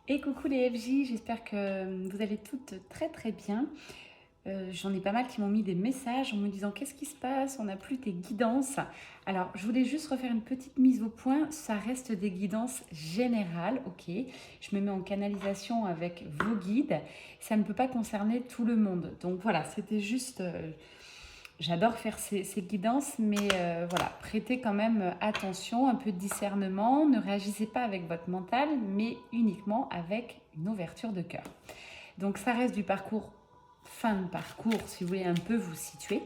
Et coucou les FJ, j'espère que vous allez toutes très très bien. J'en ai pas mal qui m'ont mis des messages en me disant qu'est-ce qui se passe, on n'a plus tes guidances. Alors je voulais juste refaire une petite mise au point, ça reste des guidances générales, ok. Je me mets en canalisation avec vos guides, ça ne peut pas concerner tout le monde. Donc voilà, c'était juste... J'adore faire ces guidances, mais voilà, prêtez quand même attention, un peu de discernement. Ne réagissez pas avec votre mental, mais uniquement avec une ouverture de cœur. Donc ça reste du parcours, fin de parcours, si vous voulez un peu vous situer.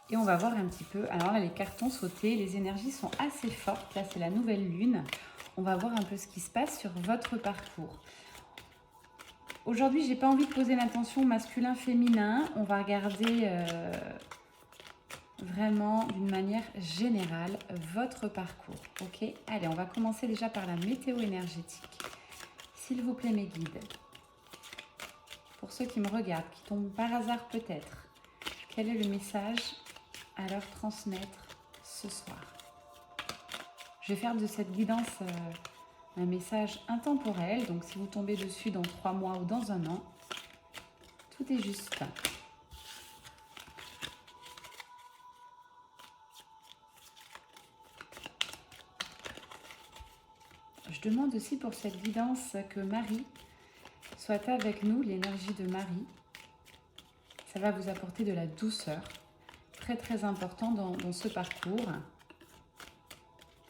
Et on va voir un petit peu. Alors là, les cartons sautés, les énergies sont assez fortes. Là, c'est la nouvelle lune. On va voir un peu ce qui se passe sur votre parcours. Aujourd'hui, j'ai pas envie de poser l'intention masculin-féminin. On va regarder vraiment d'une manière générale votre parcours. Ok, allez, on va commencer déjà par la météo énergétique. S'il vous plaît, mes guides. Pour ceux qui me regardent, qui tombent par hasard peut-être, quel est le message à leur transmettre ce soir? Je vais faire de cette guidance un message intemporel. Donc, si vous tombez dessus dans 3 mois ou dans un an, tout est juste. Je demande aussi pour cette guidance que Marie soit avec nous, l'énergie de Marie. Ça va vous apporter de la douceur, très très important dans ce parcours.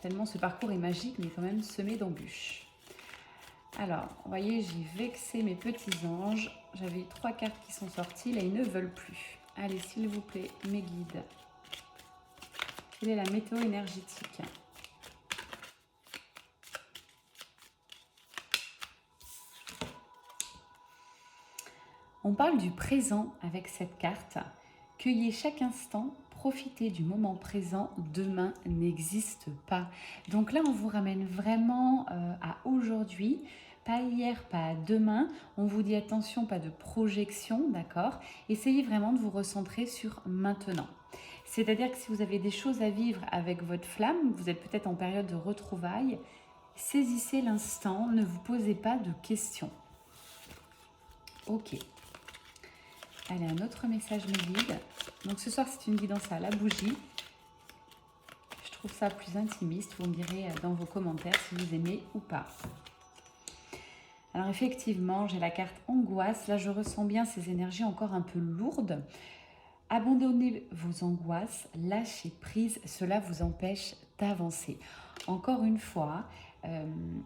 Tellement ce parcours est magique, mais quand même semé d'embûches. Alors, vous voyez, j'ai vexé mes petits anges. J'avais 3 cartes qui sont sorties, là ils ne veulent plus. Allez, s'il vous plaît, mes guides. Quelle est la météo énergétique? On parle du présent avec cette carte. Cueillez chaque instant, profitez du moment présent, demain n'existe pas. Donc là, on vous ramène vraiment à aujourd'hui, pas hier, pas demain. On vous dit attention, pas de projection, d'accord? Essayez vraiment de vous recentrer sur maintenant. C'est-à-dire que si vous avez des choses à vivre avec votre flamme, vous êtes peut-être en période de retrouvailles, saisissez l'instant, ne vous posez pas de questions. Ok. Allez, un autre message me guide. Donc ce soir, c'est une guidance à la bougie. Je trouve ça plus intimiste. Vous me direz dans vos commentaires si vous aimez ou pas. Alors effectivement, j'ai la carte angoisse. Là, je ressens bien ces énergies encore un peu lourdes. Abandonnez vos angoisses, lâchez prise. Cela vous empêche d'avancer. Encore une fois,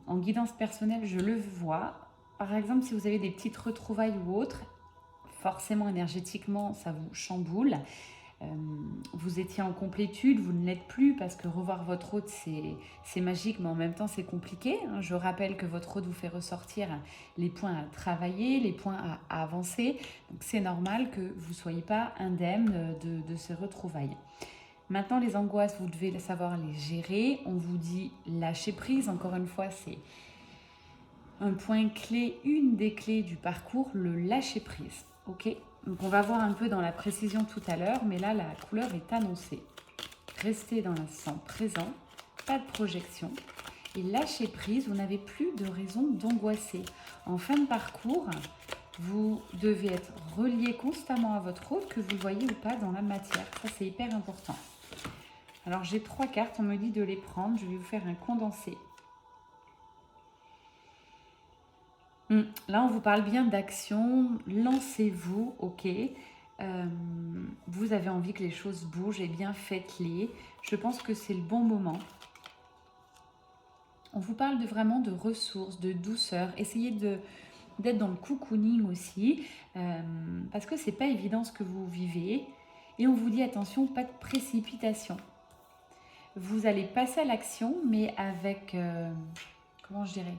en guidance personnelle, je le vois. Par exemple, si vous avez des petites retrouvailles ou autres, forcément énergétiquement ça vous chamboule, vous étiez en complétude, vous ne l'êtes plus parce que revoir votre hôte c'est magique, mais en même temps c'est compliqué. Je rappelle que votre hôte vous fait ressortir les points à travailler, les points à avancer, donc c'est normal que vous ne soyez pas indemne de ces retrouvailles. Maintenant, les angoisses, vous devez savoir les gérer. On vous dit lâcher prise, encore une fois c'est un point clé, une des clés du parcours, le lâcher prise. Ok, donc on va voir un peu dans la précision tout à l'heure, mais là la couleur est annoncée. Restez dans l'instant présent, pas de projection. Et lâcher prise, vous n'avez plus de raison d'angoisser. En fin de parcours, vous devez être relié constamment à votre hôte, que vous voyez ou pas dans la matière. Ça, c'est hyper important. Alors, j'ai 3 cartes, on me dit de les prendre. Je vais vous faire un condensé. Là, on vous parle bien d'action. Lancez-vous, ok. Vous avez envie que les choses bougent, et bien faites-les. Je pense que c'est le bon moment. On vous parle vraiment de ressources, de douceur. Essayez d'être dans le cocooning aussi, parce que c'est pas évident ce que vous vivez. Et on vous dit attention, pas de précipitation. Vous allez passer à l'action, mais avec, comment je dirais,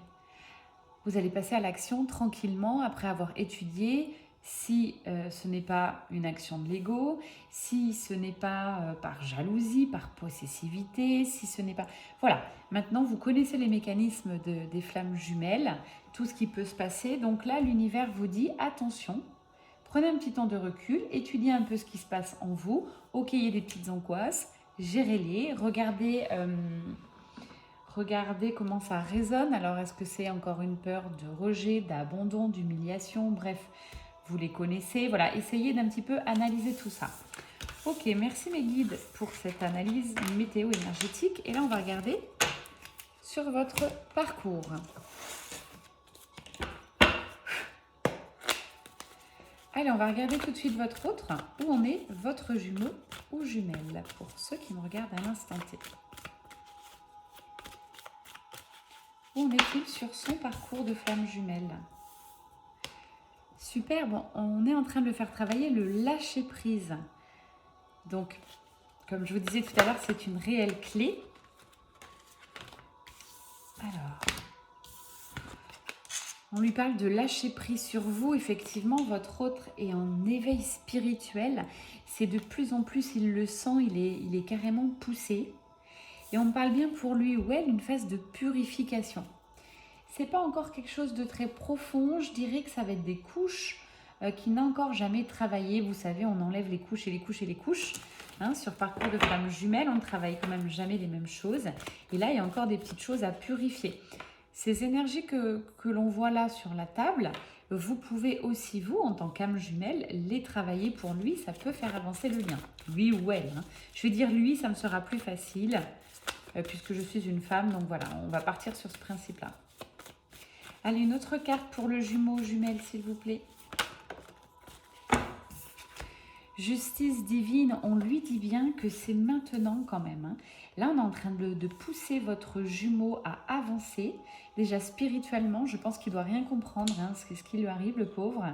vous allez passer à l'action tranquillement après avoir étudié. Si ce n'est pas une action de l'ego, si ce n'est pas par jalousie, par possessivité, si ce n'est pas... Voilà, maintenant vous connaissez les mécanismes des flammes jumelles, tout ce qui peut se passer. Donc là, l'univers vous dit attention, prenez un petit temps de recul, étudiez un peu ce qui se passe en vous, ok, il y a des petites angoisses, gérez-les, regardez Regardez comment ça résonne. Alors, est-ce que c'est encore une peur de rejet, d'abandon, d'humiliation? Bref, vous les connaissez. Voilà, essayez d'un petit peu analyser tout ça. Ok, merci mes guides pour cette analyse météo énergétique. Et là, on va regarder sur votre parcours. Allez, on va regarder tout de suite votre autre. Où en est votre jumeau ou jumelle pour ceux qui me regardent à l'instant T. Où en est-il sur son parcours de flamme jumelle? Super, bon, on est en train de le faire travailler le lâcher prise. Donc, comme je vous disais tout à l'heure, c'est une réelle clé. Alors, on lui parle de lâcher prise sur vous. Effectivement, votre autre est en éveil spirituel. C'est de plus en plus, il le sent, il est carrément poussé. Et on parle bien pour lui ou elle d'une phase de purification. C'est pas encore quelque chose de très profond. Je dirais que ça va être des couches qu'il n'a encore jamais travaillé. Vous savez, on enlève les couches et les couches et les couches. Hein, sur parcours de flamme jumelle, on ne travaille quand même jamais les mêmes choses. Et là, il y a encore des petites choses à purifier. Ces énergies que l'on voit là sur la table, vous pouvez aussi, vous, en tant qu'âme jumelle, les travailler pour lui. Ça peut faire avancer le lien. Lui ou elle. Hein. Je vais dire lui, ça me sera plus facile, puisque je suis une femme. Donc voilà, on va partir sur ce principe-là. Allez, une autre carte pour le jumeau jumelle, s'il vous plaît. Justice divine, on lui dit bien que c'est maintenant quand même. Hein. Là, on est en train de pousser votre jumeau à avancer. Déjà spirituellement, je pense qu'il ne doit rien comprendre, hein, ce qui lui arrive, le pauvre.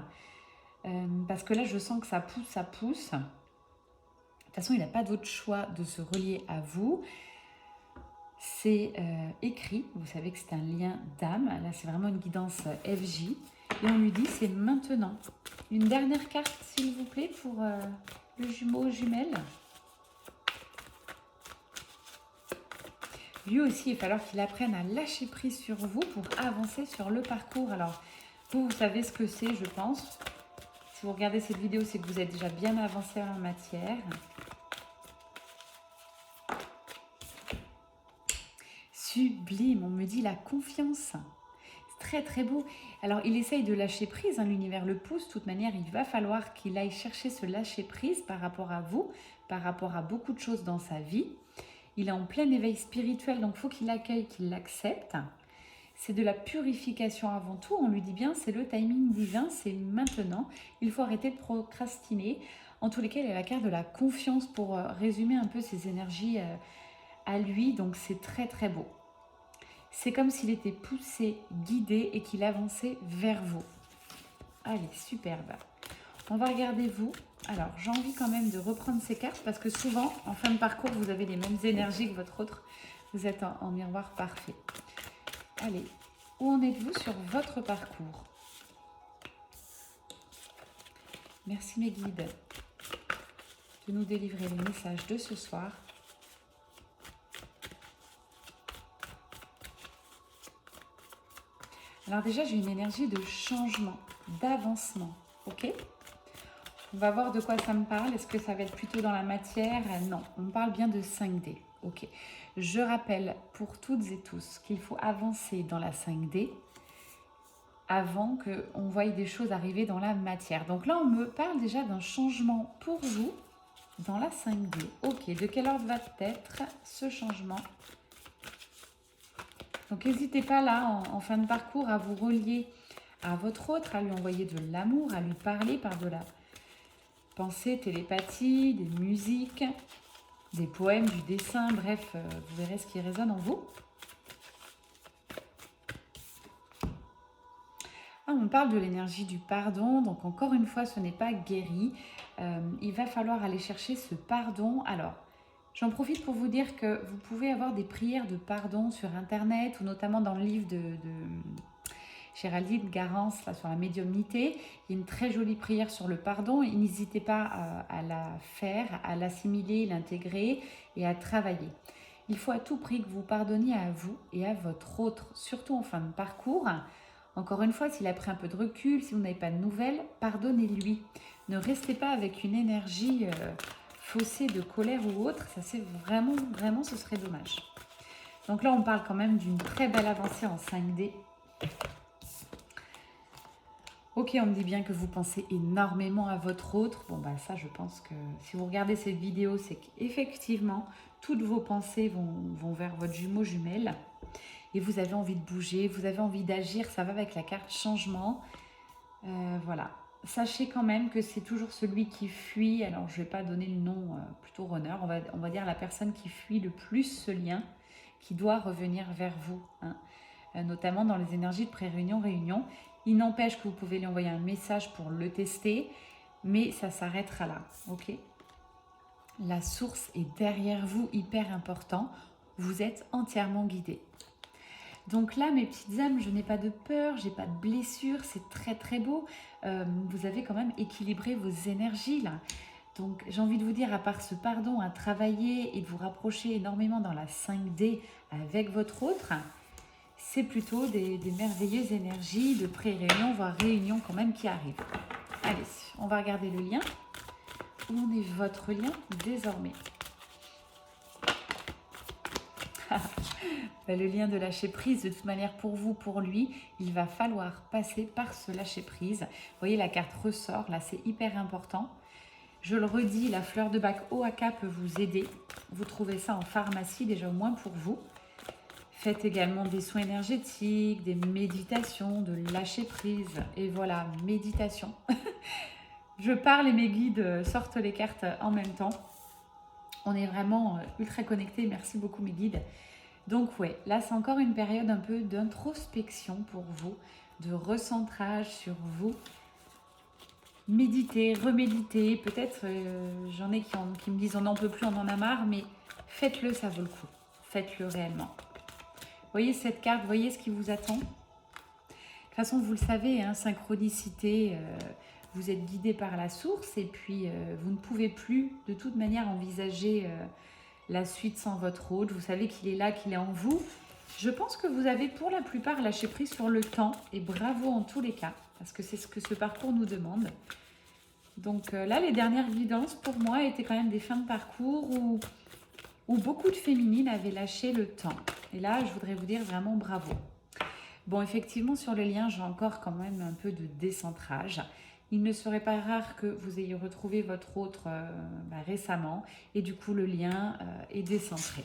Parce que là, je sens que ça pousse, ça pousse. De toute façon, il n'a pas d'autre choix de se relier à vous. C'est écrit, vous savez que c'est un lien d'âme. Là, c'est vraiment une guidance FJ. Et on lui dit, c'est maintenant. Une dernière carte, s'il vous plaît, pour le jumeau jumelle. Lui aussi, il va falloir qu'il apprenne à lâcher prise sur vous pour avancer sur le parcours. Alors, vous savez ce que c'est, je pense. Si vous regardez cette vidéo, c'est que vous êtes déjà bien avancé en matière. Sublime, on me dit la confiance. Très très beau. Alors il essaye de lâcher prise, hein, l'univers le pousse. De toute manière, il va falloir qu'il aille chercher ce lâcher prise par rapport à vous, par rapport à beaucoup de choses dans sa vie. Il est en plein éveil spirituel, donc il faut qu'il l'accueille, qu'il l'accepte. C'est de la purification avant tout. On lui dit bien, c'est le timing divin, c'est maintenant. Il faut arrêter de procrastiner. En tous les cas, il y a la carte de la confiance pour résumer un peu ses énergies à lui. Donc c'est très très beau. C'est comme s'il était poussé, guidé et qu'il avançait vers vous. Allez, superbe. On va regarder vous. Alors, j'ai envie quand même de reprendre ces cartes parce que souvent, en fin de parcours, vous avez les mêmes énergies que votre autre. Vous êtes en miroir parfait. Allez, où en êtes-vous sur votre parcours? Merci mes guides de nous délivrer les messages de ce soir. Alors déjà, j'ai une énergie de changement, d'avancement, ok? On va voir de quoi ça me parle. Est-ce que ça va être plutôt dans la matière? Non, on parle bien de 5D, ok? Je rappelle pour toutes et tous qu'il faut avancer dans la 5D avant qu'on voie des choses arriver dans la matière. Donc là, on me parle déjà d'un changement pour vous dans la 5D. Ok, de quel ordre va être ce changement ? Donc n'hésitez pas là, en fin de parcours, à vous relier à votre autre, à lui envoyer de l'amour, à lui parler par de la pensée, télépathie, des musiques, des poèmes, du dessin, bref, vous verrez ce qui résonne en vous. Ah, on parle de l'énergie du pardon, donc encore une fois, ce n'est pas guéri. Il va falloir aller chercher ce pardon. Alors, j'en profite pour vous dire que vous pouvez avoir des prières de pardon sur Internet ou notamment dans le livre de Géraldine Garance là, sur la médiumnité. Il y a une très jolie prière sur le pardon et n'hésitez pas à la faire, à l'assimiler, l'intégrer et à travailler. Il faut à tout prix que vous pardonniez à vous et à votre autre, surtout en fin de parcours. Encore une fois, s'il a pris un peu de recul, si vous n'avez pas de nouvelles, pardonnez-lui. Ne restez pas avec une énergie faussée de colère ou autre, ça c'est vraiment, ce serait dommage. Donc là, on parle quand même d'une très belle avancée en 5D. Ok, on me dit bien que vous pensez énormément à votre autre. Bon, bah ça, je pense que si vous regardez cette vidéo, c'est qu'effectivement, toutes vos pensées vont vers votre jumeau jumelle. Et vous avez envie de bouger, vous avez envie d'agir. Ça va avec la carte changement. Voilà. Sachez quand même que c'est toujours celui qui fuit. Alors, je ne vais pas donner le nom plutôt runner. On va dire la personne qui fuit le plus ce lien, qui doit revenir vers vous. Hein. Notamment dans les énergies de pré-réunion, réunion. Il n'empêche que vous pouvez lui envoyer un message pour le tester, mais ça s'arrêtera là, ok? La source est derrière vous, hyper important. Vous êtes entièrement guidé. Donc là, mes petites âmes, je n'ai pas de peur, j'ai pas de blessure, c'est très très beau. Vous avez quand même équilibré vos énergies là. Donc j'ai envie de vous dire, à part ce pardon à travailler et de vous rapprocher énormément dans la 5D avec votre autre, c'est plutôt des merveilleuses énergies de pré-réunion, voire réunion quand même qui arrivent. Allez, on va regarder le lien. Où en est votre lien désormais? Le lien de lâcher prise, de toute manière, pour vous, pour lui, il va falloir passer par ce lâcher prise. Vous voyez, la carte ressort, là, c'est hyper important. Je le redis, la fleur de bac OAK peut vous aider. Vous trouvez ça en pharmacie, déjà au moins pour vous. Faites également des soins énergétiques, des méditations, de lâcher prise. Et voilà, méditation. Je parle et mes guides sortent les cartes en même temps. On est vraiment ultra connectés. Merci beaucoup mes guides. Donc ouais, là c'est encore une période un peu d'introspection pour vous, de recentrage sur vous. Méditez, reméditez. Peut-être j'en ai qui me disent on n'en peut plus, on en a marre, mais faites-le, ça vaut le coup. Faites-le réellement. Voyez cette carte, voyez ce qui vous attend. De toute façon, vous le savez, hein, synchronicité, vous êtes guidé par la source et puis vous ne pouvez plus de toute manière envisager la suite sans votre autre. Vous savez qu'il est là, qu'il est en vous. Je pense que vous avez pour la plupart lâché prise sur le temps et bravo en tous les cas parce que c'est ce que ce parcours nous demande. Donc là, les dernières guidances pour moi étaient quand même des fins de parcours où beaucoup de féminines avaient lâché le temps. Et là, je voudrais vous dire vraiment bravo. Bon, effectivement, sur le lien, j'ai encore quand même un peu de décentrage. Il ne serait pas rare que vous ayez retrouvé votre autre récemment et du coup, le lien est décentré.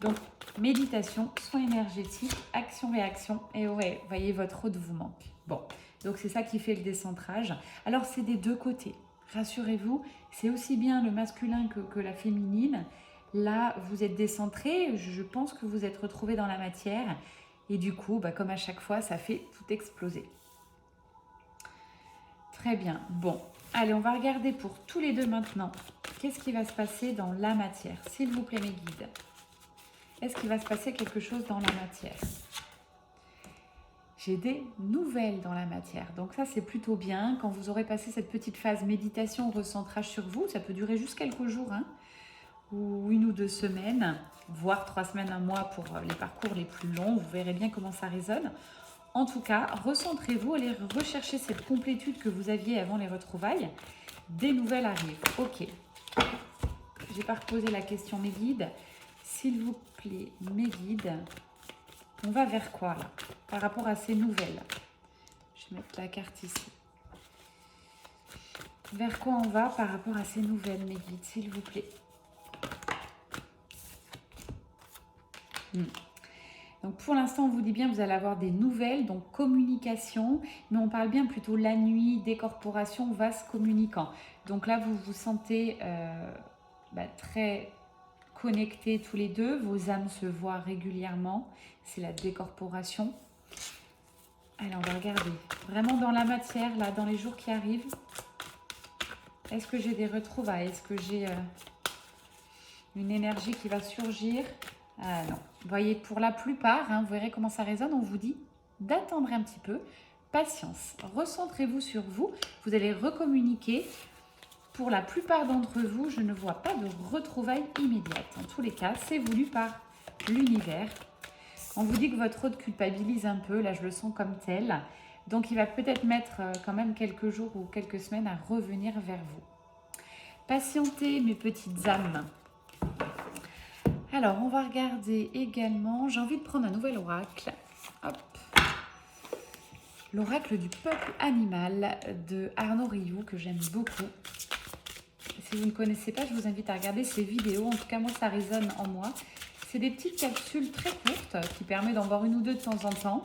Donc, méditation, soins énergétiques, action-réaction. Et ouais, voyez, votre autre vous manque. Bon, donc c'est ça qui fait le décentrage. Alors, c'est des deux côtés. Rassurez-vous, c'est aussi bien le masculin que la féminine. Là, vous êtes décentré, je pense que vous êtes retrouvé dans la matière. Et du coup, comme à chaque fois, ça fait tout exploser. Très bien. Bon, allez, on va regarder pour tous les deux maintenant. Qu'est-ce qui va se passer dans la matière? S'il vous plaît, mes guides. Est-ce qu'il va se passer quelque chose dans la matière? J'ai des nouvelles dans la matière. Donc ça, c'est plutôt bien. Quand vous aurez passé cette petite phase méditation, recentrage sur vous, ça peut durer juste quelques jours, hein, ou 1 ou 2 semaines, voire 3 semaines, 1 mois pour les parcours les plus longs. Vous verrez bien comment ça résonne. En tout cas, recentrez-vous, allez rechercher cette complétude que vous aviez avant les retrouvailles. Des nouvelles arrivent. Ok. J'ai pas reposé la question, mes guides. S'il vous plaît, mes guides, on va vers quoi là par rapport à ces nouvelles? Je vais mettre la carte ici. Vers quoi on va par rapport à ces nouvelles, mes guides, s'il vous plaît? Donc pour l'instant, on vous dit bien, vous allez avoir des nouvelles, donc communication, mais on parle bien plutôt la nuit, décorporation, vase communicant. Donc là, vous vous sentez très connectés tous les deux, vos âmes se voient régulièrement, c'est la décorporation. Allez, on va regarder, vraiment dans la matière, là, dans les jours qui arrivent, est-ce que j'ai des retrouvailles? Est-ce que j'ai une énergie qui va surgir? Ah non. Vous voyez, pour la plupart, hein, vous verrez comment ça résonne, on vous dit d'attendre un petit peu, patience, recentrez-vous sur vous, vous allez recommuniquer. Pour la plupart d'entre vous, je ne vois pas de retrouvailles immédiates. En tous les cas, c'est voulu par l'univers. On vous dit que votre autre culpabilise un peu, là je le sens comme tel, donc il va peut-être mettre quand même quelques jours ou quelques semaines à revenir vers vous. Patientez mes petites âmes. Alors, on va regarder également, j'ai envie de prendre un nouvel oracle. Hop. L'oracle du peuple animal de Arnaud Rioux, que j'aime beaucoup. Si vous ne connaissez pas, je vous invite à regarder ces vidéos. En tout cas, moi, ça résonne en moi. C'est des petites capsules très courtes qui permettent d'en voir une ou deux de temps en temps.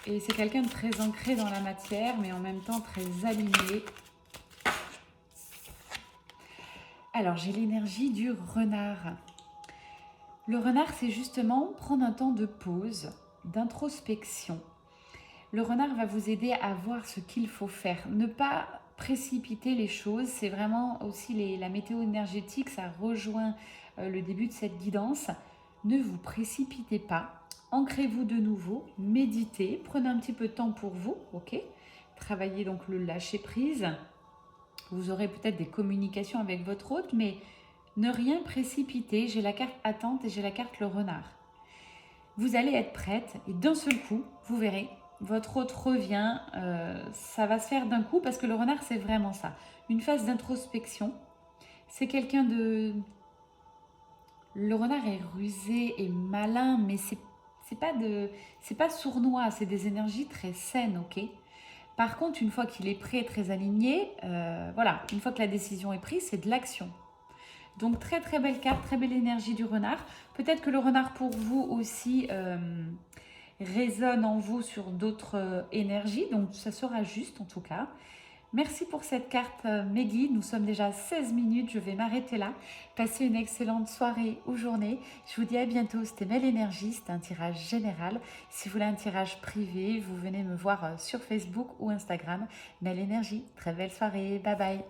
Et c'est quelqu'un de très ancré dans la matière, mais en même temps très aligné. Alors, j'ai l'énergie du renard. Le renard, c'est justement prendre un temps de pause, d'introspection. Le renard va vous aider à voir ce qu'il faut faire. Ne pas précipiter les choses, c'est vraiment aussi la météo énergétique, ça rejoint le début de cette guidance. Ne vous précipitez pas, ancrez-vous de nouveau, méditez, prenez un petit peu de temps pour vous, ok? Travaillez donc le lâcher-prise. Vous aurez peut-être des communications avec votre hôte, mais ne rien précipiter. J'ai la carte attente et j'ai la carte le renard. Vous allez être prête et d'un seul coup, vous verrez, votre hôte revient. Ça va se faire d'un coup parce que le renard, c'est vraiment ça. Une phase d'introspection. C'est quelqu'un de... Le renard est rusé et malin, mais c'est pas sournois, c'est des énergies très saines, ok? Par contre, une fois qu'il est prêt, très aligné, voilà, une fois que la décision est prise, c'est de l'action. Donc très très belle carte, très belle énergie du renard. Peut-être que le renard pour vous aussi résonne en vous sur d'autres énergies, donc ça sera juste en tout cas. Merci pour cette carte Meggy, nous sommes déjà à 16 minutes, je vais m'arrêter là. Passez une excellente soirée ou journée. Je vous dis à bientôt, c'était Mel Énergie, c'était un tirage général. Si vous voulez un tirage privé, vous venez me voir sur Facebook ou Instagram. Mel Énergie, très belle soirée, bye bye.